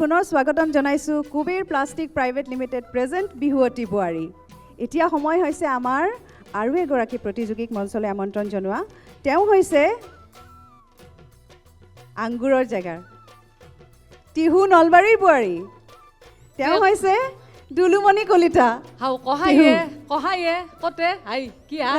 পুনৰ স্বাগতম জনাইছোঁ Kuber plastic private limited present বিহুৱতী বোৱাৰী। এতিয়া সময় হৈছে আমাৰ আৰু এগৰাকী প্ৰতিযোগীক মঞ্চলৈ আমন্ত্ৰণ জনোৱা। তেওঁ হৈছে আংগুৰৰ জেগাৰ টিহু নলবাৰীৰ বোৱাৰী। তেওঁ হৈছে দুলুমণি কলিতা। হাও কহায়ে কতে হাই কি হা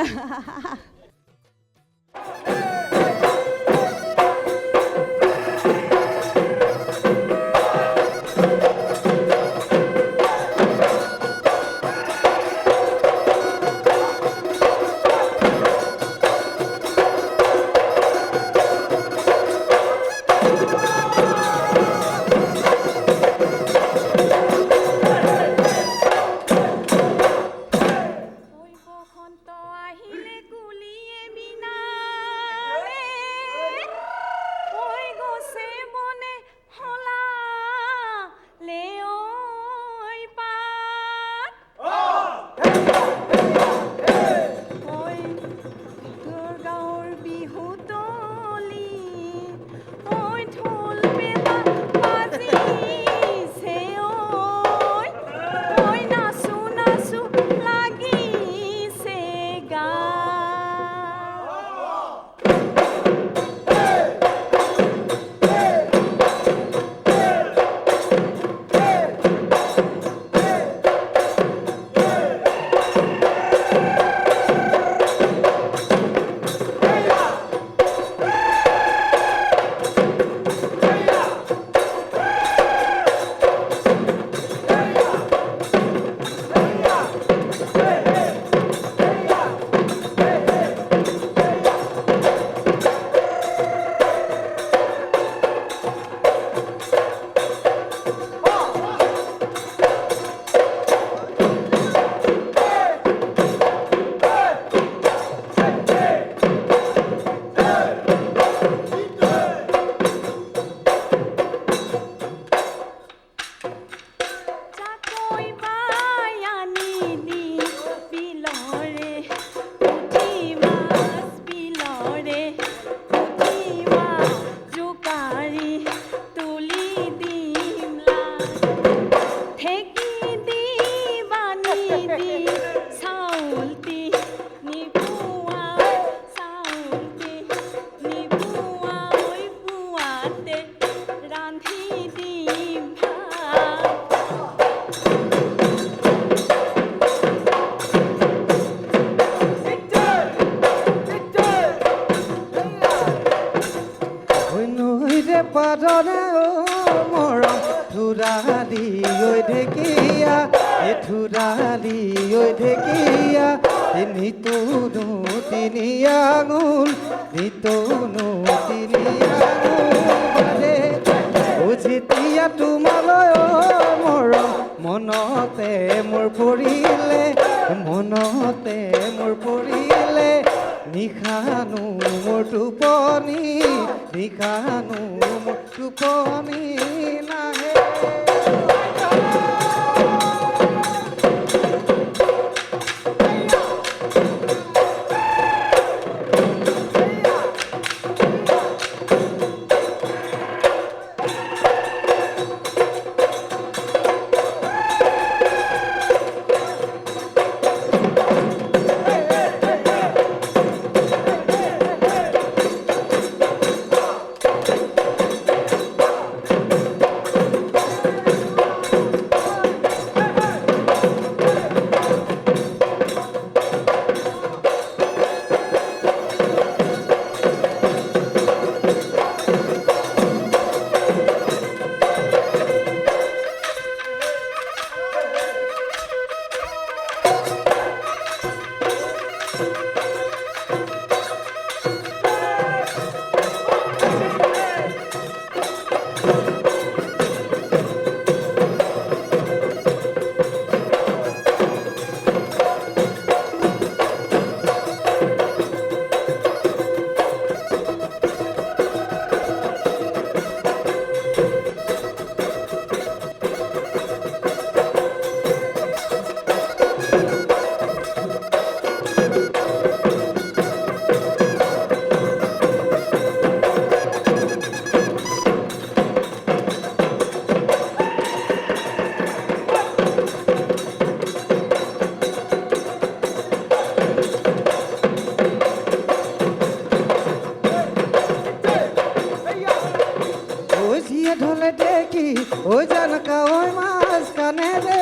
কি ও জান কাৱৈ মাছ কাণেৰে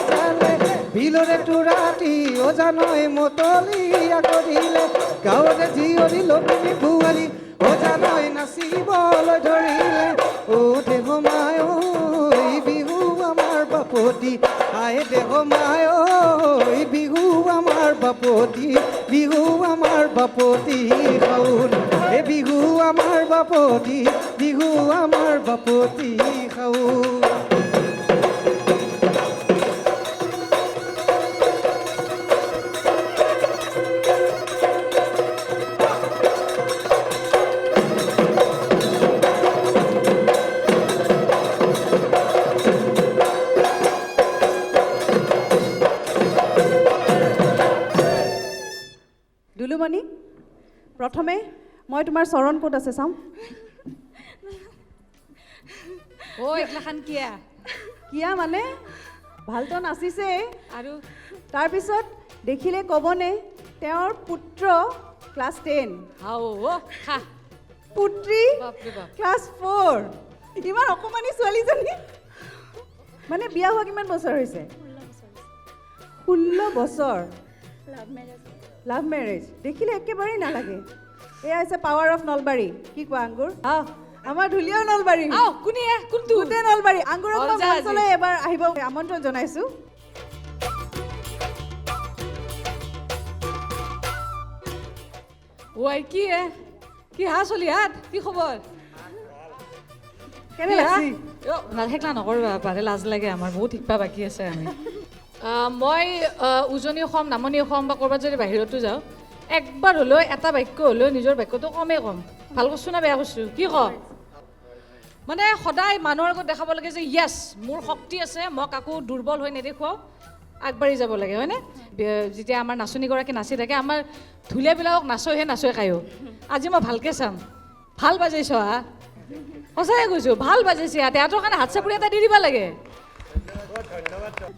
চালে বিলৰে তোৰাটি ও জানৈ মতলীয়া কৰিলে গাঁৱৰে জীয়ৰী লখিমী বোৱাৰী ও জানৈ নাচিবলৈ ধৰিলে ও দেহ মায় বিহু আমাৰ বাপতি আই দেহ মায় বিহু আমাৰ বাপতি বিহু আমাৰ বাপতি শাওন এ বিহু আমাৰ বাপতি বিহু আমাৰ বাপতি শাওন দুলুমণি প্ৰথমে মই তোমাৰ চৰণ ক'ত আছে চাম অ এইগিলাখান কিয়া কিয়া মানে ভালতো নাচিছে আৰু তাৰপিছত দেখিলে ক'বনে তেওঁৰ পুত্ৰ ক্লাছ 10 হাও অ খা পুত্ৰী বাপৰে বাপ ক্লাছ 4 ইমান অকণমানি ছোৱালীজনী মানে বিয়া হোৱা কিমান বছৰ হৈছে 16 বছৰ লাভ মেৰেজ দেখিলে একেবাৰেই নালাগে এয়া হৈছে পাৱাৰ অফ নলবাৰী কি কোৱা আংগুৰ আমাৰ ধুলীয়াও নলবাৰী আও কোনে কোনটো গোটেই নলবাৰী আংগুৰক হ'ল মই যা আজি। মঞ্চলৈ এবাৰ আহিব আমন্ত্ৰণ জনাইছোঁ ঐ কি হা চলি হাত কি খবৰ কেনে লাগছি নাথাকিলা নকৰিবা পাৰে লাজ লাগে আমাৰ বহুত শিকবা বাকী আছে আমি মই উজনি অসম নামনি অসম বা ক'ৰবাত যদি বাহিৰতো যাওঁ একবাৰ হ'লেও এটা বাক্য হ'লেও নিজৰ বাক্যটো কমেই কম ভাল কৈছোঁ না বেয়া কৈছোঁ কি কওঁ মানে সদায় মানুহৰ আগত দেখাব লাগে যে য়েছ মোৰ শক্তি আছে মই কাকো দুৰ্বল হৈ নেদেখুৱাওঁ আগবাঢ়ি যাব লাগে হয়নে যেতিয়া আমাৰ নাচনীগৰাকী নাচি থাকে আমাৰ ঢুলীয়াবিলাকক নাচয়হে নাচয় খায়ো আজি মই ভালকৈ চাম ভাল বাজাইছ হা সঁচাকৈ কৈছোঁ ভাল বাজাইছে তেহেঁতৰ কাৰণে হাত চাপৰি এটা দি দিব লাগে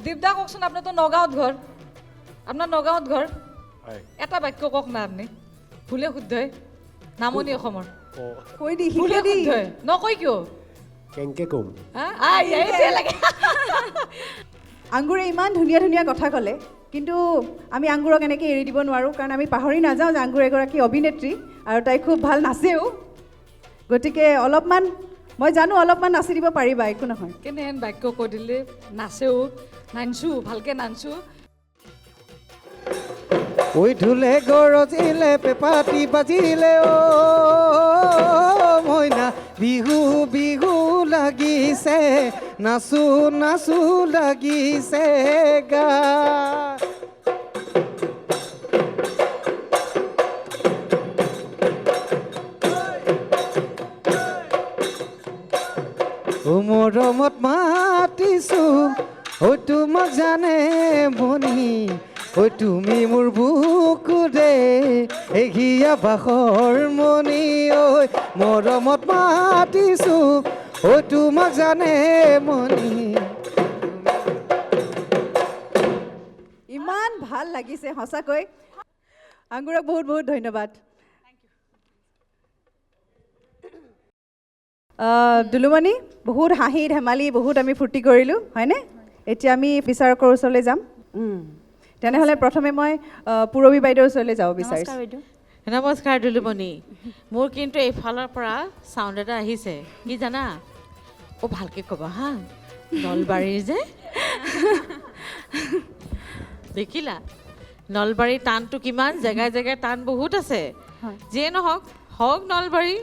দীপদা কওকচোন আপোনাৰতো নগাঁৱত ঘৰ আপোনাৰ নগাঁৱত ঘৰ এটা বাক্য কওক না আপুনি ভুলে শুদ্ধই নামনি অসমৰ কৈ দি ভুলে শিকে দি শুদ্ধই নকয় কিয় কেনেকে ক'ম হা এইটোৱে লাগে আংগুৰে ইমান ধুনীয়া ধুনীয়া কথা ক'লে কিন্তু আমি আংগুৰক এনেকৈ এৰি দিব নোৱাৰোঁ কাৰণ আমি পাহৰি নাযাওঁ যে আংগুৰ এগৰাকী অভিনেত্ৰী আৰু তাই খুব ভাল নাচেও গতিকে অলপমান মই জানো অলপমান নাচি দিব পাৰিবা একো নহয় কেনেহেন বাক্য কৈ দিলে নাচেও নানছোঁ ভালকৈ নানছোঁ ঐ ঢোলে গৰজিলে পেপাতি বাজিলে অ মইনা বিহু বিহু লাগিছে নাচো নাচো লাগিছে গা ও মৰমত মাতিছো ঐ তোমাক জানে মনি ঐ তুমি মোৰ বুকুৰে এঘিয়া বাখৰ মনি ঐ মৰমত মাতিছো ঐ তোমাক জানে মনি ইমান ভাল লাগিছে সঁচাকৈ আংগুৰক বহুত বহুত ধন্যবাদ দুলুমণি বহুত হাঁহি ধেমালি বহুত আমি ফূৰ্তি কৰিলোঁ হয়নে এতিয়া আমি বিচাৰকৰ ওচৰলৈ যাম তেনেহ'লে প্ৰথমে মই পূৰবী বাইদেউৰ ওচৰলৈ যাব বিচাৰিছোঁ নমস্কাৰ দুলুমণি মোৰ কিন্তু এইফালৰ পৰা চাউণ্ড এটা আহিছে কি জানা অ' ভালকৈ ক'বা হা নলবাৰীৰ যে দেখিলা নলবাৰীৰ টানটো কিমান জেগাই জেগাই টান বহুত আছে যিয়ে নহওক হওক নলবাৰী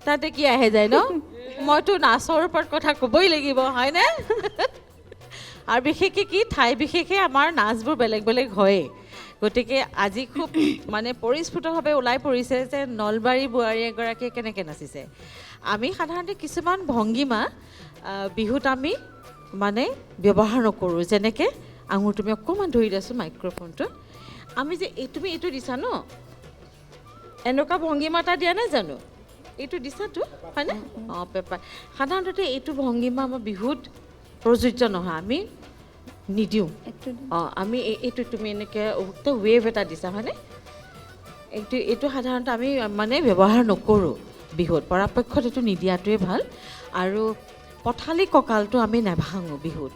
তাতে কি আহে যায় ন মইতো নাচৰ ওপৰত কথা ক'বই লাগিব হয়নে আৰু বিশেষকৈ কি ঠাই বিশেষে আমাৰ নাচবোৰ বেলেগ বেলেগ হয়েই গতিকে আজি খুব মানে পৰিস্ফুটভাৱে ওলাই পৰিছে যে নলবাৰী বোৱাৰী এগৰাকীয়ে কেনেকৈ নাচিছে আমি সাধাৰণতে কিছুমান ভংগীমা বিহুত আমি মানে ব্যৱহাৰ নকৰোঁ যেনেকৈ আঙুৰ তুমি অকণমান ধৰি দিয়াচোন মাইক্ৰফোনটো আমি যে তুমি এইটো দিছা ন এনেকুৱা ভংগীমা এটা দিয়া নাই জানো এইটো দিছাতো হয়নে অঁ পেপাৰ সাধাৰণতে এইটো ভংগীমা আমাৰ বিহুত প্ৰযোজ্য নহয় আমি নিদিওঁ অঁ আমি এইটো তুমি এনেকৈ ৱেভ এটা দিছা হয়নে এইটো সাধাৰণতে আমি মানে ব্যৱহাৰ নকৰোঁ বিহুত পৰাপক্ষত এইটো নিদিয়াটোৱে ভাল আৰু পথালি কঁকালটো আমি নাভাঙো বিহুত।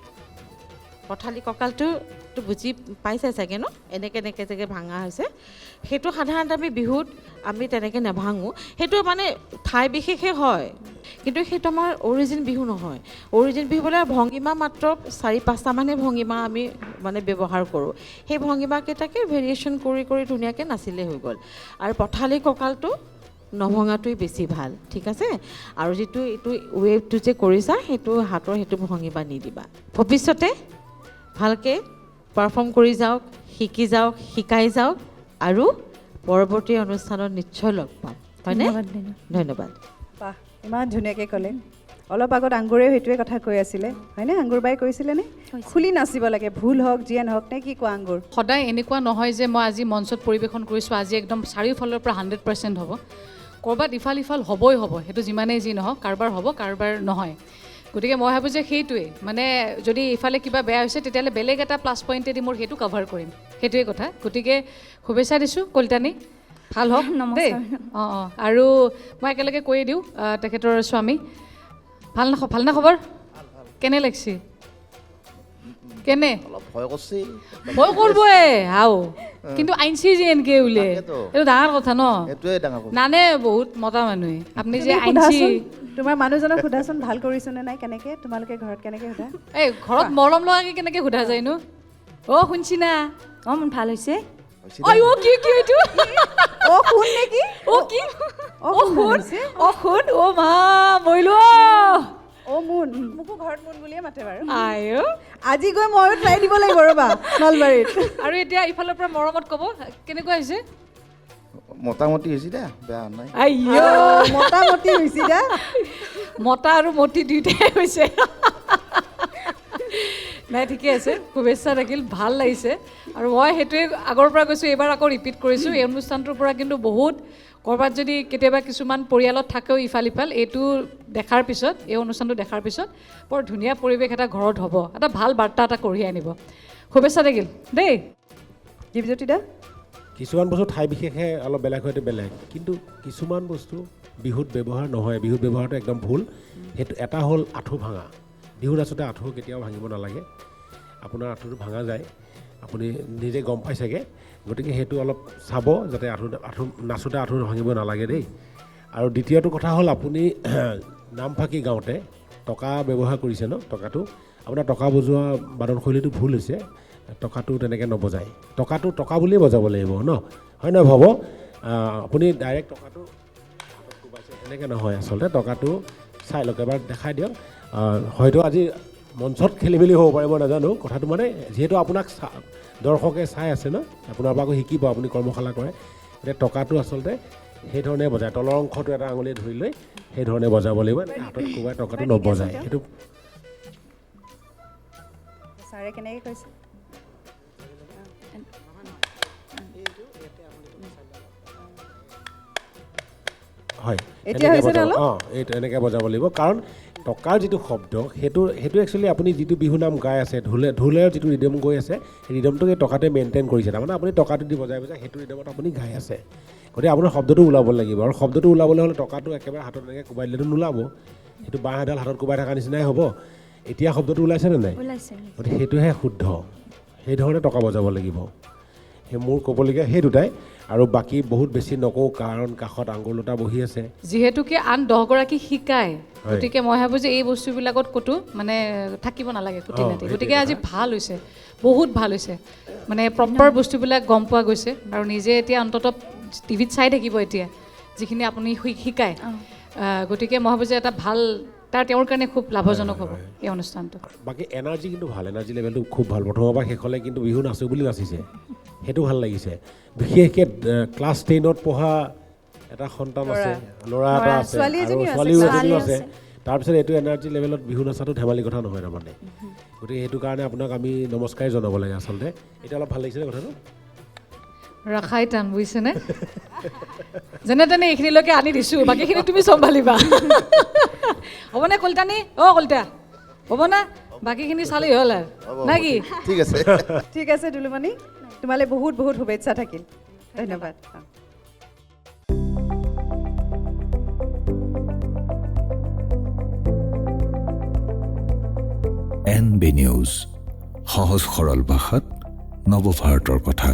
পথালি কঁকালটোতো বুজি পাইছে চাগে ন, এনেকৈ যে ভাঙা হৈছে, সেইটো সাধাৰণতে আমি বিহুত আমি তেনেকৈ নাভাঙো। সেইটো মানে ঠাই বিশেষে হয়, কিন্তু সেইটো আমাৰ অৰিজিন বিহু নহয়। অৰিজিন বিহু বোলে ভংগীমা মাত্ৰ 4-5টামানহে ভংগীমা আমি মানে ব্যৱহাৰ কৰোঁ। সেই ভংগীমাকেইটাকে ভেৰিয়েশ্যন কৰি কৰি ধুনীয়াকৈ নাচিলে হৈ গ'ল। আৰু পথালি কঁকালটো নভঙাটোৱেই বেছি ভাল, ঠিক আছে? আৰু যিটো এইটো ৱেভটো যে কৰিছা, সেইটো হাতৰ সেইটো ভংগীমা নিদিবা। ভৱিষ্যতে ভালকৈ পাৰফৰ্ম কৰি যাওক, শিকি যাওক, শিকাই যাওক, আৰু পৰৱৰ্তী অনুষ্ঠানত নিশ্চয় লগ পাম, হয়নে? ধন্যবাদ। বাহ, ইমান ধুনীয়াকৈ ক'লে। অলপ আগত আংগুৰেও সেইটোৱে কথা কৈ আছিলে, হয়নে? আংগুৰ বাই কৈছিলেনে? খুলি নাচিব লাগে, ভুল হওক যিয়ে নহওক, নে কি কোৱা আংগুৰ? সদায় এনেকুৱা নহয় যে মই আজি মঞ্চত পৰিৱেশন কৰিছোঁ, আজি একদম চাৰিওফালৰ পৰা 100% হ'ব। ক'ৰবাত ইফাল সিফাল হ'বই হ'ব, সেইটো যিমানেই যি নহওক, কাৰোবাৰ হ'ব, কাৰোবাৰ নহয়। গতিকে মই ভাবোঁ যে সেইটোৱে, মানে যদি ইফালে কিবা বেয়া হৈছে তেতিয়াহ'লে বেলেগ এটা প্লাছ পইণ্টেদি মোৰ সেইটো কভাৰ কৰিম, সেইটোৱে কথা। গতিকে শুভেচ্ছা দিছোঁ কলিতানী, ভাল হওক দেই। অঁ, আৰু মই একেলগে কৈয়ে দিওঁ তেখেতৰ স্বামী, ভাল না খবৰ? কেনে লাগছি? কেনে? ভয় কৰিবই হাও, কিন্তু আইনছি যে এনেকৈ বোলে, এইটো ডাঙৰ কথা ন? নানে বহুত মতা মানুহে, আপুনি যে আইনছি। তোমাৰ মানুহজনক সোধাচোন, ভাল কৰিছোঁ নে নাই, কেনেকৈ? তোমালোকে ঘৰত কেনেকৈ সোধা? এই ঘৰত মৰম লগাকৈ কেনেকৈ সোধা যায়নো? অ' শুনছি না? অঁ মোৰ ভাল হৈছে। অ' কি এইটো? অ' শুন নেকি? অ' কি? অ' শুন। অ' শুন, অ' মা মৰিলো। অ' মুন, মোকো ঘৰত মুন বুলিয়ে মাতে বাৰু। আইও, আজি গৈ ময়ো ট্ৰাই দিব লাগিব ৰ'বা নলবাৰীত। আৰু এতিয়া ইফালৰ পৰা মৰমত ক'ব, কেনেকুৱা হৈছে? মোটামুটি হৈছে দে, বেয়া নাই। আইও, মোটামুটি হৈছে দা। মতা আৰু মতি দুয়োটাই হৈছে। নাই, ঠিকে আছে, শুভেচ্ছা থাকিল, ভাল লাগিছে। আৰু মই সেইটোৱে আগৰ পৰা কৈছোঁ, এইবাৰ আকৌ ৰিপিট কৰিছোঁ, এই অনুষ্ঠানটোৰ পৰা কিন্তু বহুত, ক'ৰবাত যদি কেতিয়াবা কিছুমান পৰিয়ালত থাকেও ইফাল সিফাল, এইটো দেখাৰ পিছত, এই অনুষ্ঠানটো দেখাৰ পিছত বৰ ধুনীয়া পৰিৱেশ এটা ঘৰত হ'ব, এটা ভাল বাৰ্তা এটা কঢ়িয়াই আনিব। শুভেচ্ছা থাকিল দেই। দীপজ্যোতি দা? কিছুমান বস্তু ঠাই বিশেষে অলপ বেলেগ হয়তো বেলেগ, কিন্তু কিছুমান বস্তু বিহুত ব্যৱহাৰ নহয়, বিহুত ব্যৱহাৰটো একদম ভুল। সেইটো এটা হ'ল আঁঠু ভাঙা। বিহুত আচলতে আঁঠু কেতিয়াও ভাঙিব নালাগে, আপোনাৰ আঁঠুটো ভাঙা যায়, আপুনি নিজে গম পাই চাগে। গতিকে সেইটো অলপ চাব, যাতে আঁঠু নাচোতে আঁঠু ভাঙিব নালাগে দেই। আৰু দ্বিতীয়টো কথা হ'ল, আপুনি নামফাকে গাওঁতে টকা ব্যৱহাৰ কৰিছে ন, টকাটো আপোনাৰ টকা বজোৱা বাদনশৈলীটো ভুল হৈছে। টকাটো তেনেকৈ নবজায়, টকাটো টকা বুলিয়ে বজাব লাগিব ন, হয় নহয় ভাব? আপুনি ডাইৰেক্ট টকাটো হাতত কোবাইছে তেনেকৈ নহয়, আচলতে টকাটো চাই লওক, এবাৰ দেখাই দিয়ক। হয়তো আজি মঞ্চত খেলি মেলি হ'ব পাৰে, মই নাজানো। কথাটো মানে যিহেতু আপোনাক দৰ্শকে চাই আছে ন, আপোনাৰ পৰা আকৌ শিকিব, আপুনি কৰ্মশালা কৰে, এতিয়া টকাটো আচলতে সেইধৰণে বজায়, তলৰ অংশটো এটা আঙুলিয়ে ধৰি লৈ সেইধৰণে বজাব লাগিব, হাতত কোবাই টকাটো নবজায়। সেইটো ছাৰে কেনেকৈ কৈছে? হয়, এতিয়া হৈছে নে অলপ? অঁ, এইটো এনেকৈ বজাব লাগিব, কাৰণ টকাৰ যিটো শব্দ সেইটো একচুৱেলি আপুনি যিটো বিহু নাম গাই আছে, ঢোলেৰ যিটো ৰিডম গৈ আছে, সেই ৰিডমটোক এই টকাটোৱে মেইনটেইন কৰিছে। তাৰমানে আপুনি টকাটো দি বজাই সেইটো ৰিডমত আপুনি গাই আছে, গতিকে আপোনাৰ শব্দটো ওলাব লাগিব। আৰু শব্দটো ওলাবলৈ হ'লে টকাটো একেবাৰে হাতত এনেকৈ কোবাই দিলেতো নোলাব, সেইটো বাঁহ এডাল হাতত কোবাই থকাৰ নিচিনাই হ'ব। এতিয়া শব্দটো ওলাইছেনে নাই? গতিকে সেইটোহে শুদ্ধ, সেইধৰণে টকা বজাব লাগিব। সেই মোৰ ক'বলগীয়া সেই দুটাই, আৰু বাকী বহুত বেছি নকওঁ, কাৰণ কাষত আঙুলতা বহি আছে। যিহেতুকে আন 10গৰাকী শিকায়, গতিকে মই ভাবোঁ যে এই বস্তুবিলাকত ক'তো মানে থাকিব নালাগে খুটি নাটি। গতিকে আজি ভাল হৈছে, বহুত ভাল হৈছে, মানে প্ৰপাৰ বস্তুবিলাক গম পোৱা গৈছে। আৰু নিজে এতিয়া অন্ততঃ টিভিত চাই থাকিব এতিয়া যিখিনি আপুনি শিকায়। গতিকে মই ভাবোঁ যে এটা ভাল, তেওঁৰ কাৰণে খুব লাভজনক হ'ব এই অনুষ্ঠানটো। বাকী এনাৰ্জি কিন্তু ভাল, এনাৰ্জি লেভেলটো খুব ভাল। প্ৰথমৰ পৰা শেষলৈ কিন্তু বিহু নাচোঁ বুলি নাচিছে, সেইটো ভাল লাগিছে। বিশেষকৈ ক্লাছ 10ত পঢ়া এটা সন্তান আছে, ল'ৰা এটা আছে, আৰু ছোৱালীও এজনীও আছে। তাৰপিছত এইটো এনাৰ্জি লেভেলত বিহু নাচাটো ধেমালি কথা নহয় তাৰমানে। গতিকে সেইটো কাৰণে আপোনাক আমি নমস্কাৰেই জনাব লাগে আচলতে। এতিয়া অলপ ভাল লাগিছেনে কথাটো? ৰখাই টান, বুজিছেনে? যেনে তেনে এইখিনিলৈকে আনি দিছোঁ, বাকীখিনি তুমি চম্ভালিবা। হ'বনে কলিতানী? অ' কলিতা হ'ব না? বাকীখিনি চালেই হ'ল আৰু নে কি? ঠিক আছে। ঠিক আছে দুলুমণি, তোমালৈ বহুত বহুত শুভেচ্ছা থাকিল, ধন্যবাদ। NB নিউজ, সহজ সৰল ভাষাত নৱভাৰতৰ কথা।